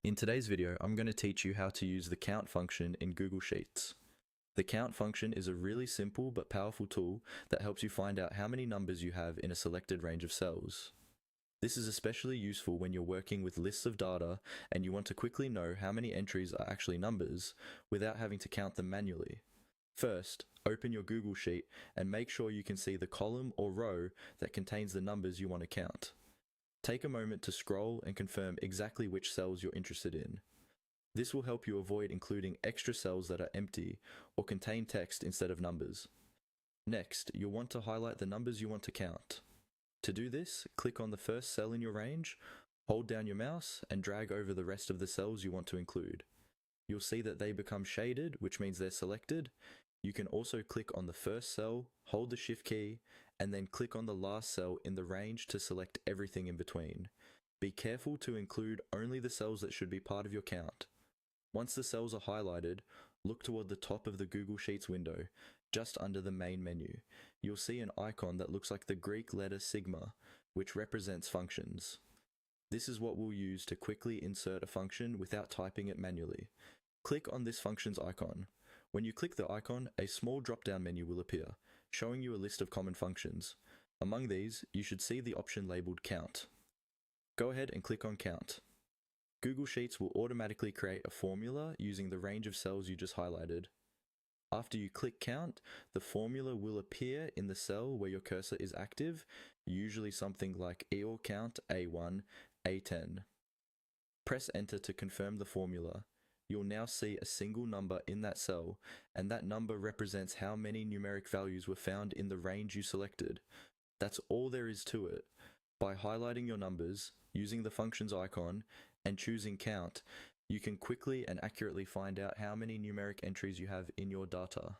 In today's video, I'm going to teach you how to use the count function in Google Sheets. The count function is a really simple but powerful tool that helps you find out how many numbers you have in a selected range of cells. This is especially useful when you're working with lists of data and you want to quickly know how many entries are actually numbers without having to count them manually. First, open your Google Sheet and make sure you can see the column or row that contains the numbers you want to count. Take a moment to scroll and confirm exactly which cells you're interested in. This will help you avoid including extra cells that are empty or contain text instead of numbers. Next, you'll want to highlight the numbers you want to count. To do this, click on the first cell in your range, hold down your mouse, and drag over the rest of the cells you want to include. You'll see that they become shaded, which means they're selected. You can also click on the first cell, hold the Shift key, and then click on the last cell in the range to select everything in between. Be careful to include only the cells that should be part of your count. Once the cells are highlighted, look toward the top of the Google Sheets window, just under the main menu. You'll see an icon that looks like the Greek letter sigma, which represents functions. This is what we'll use to quickly insert a function without typing it manually. Click on this function's icon. When you click the icon, a small drop-down menu will appear, showing you a list of common functions. Among these, you should see the option labeled Count. Go ahead and click on Count. Google Sheets will automatically create a formula using the range of cells you just highlighted. After you click Count, the formula will appear in the cell where your cursor is active, usually something like EOR count A1, A10. Press Enter to confirm the formula. You'll now see a single number in that cell, and that number represents how many numeric values were found in the range you selected. That's all there is to it. By highlighting your numbers, using the function's icon, and choosing Count, you can quickly and accurately find out how many numeric entries you have in your data.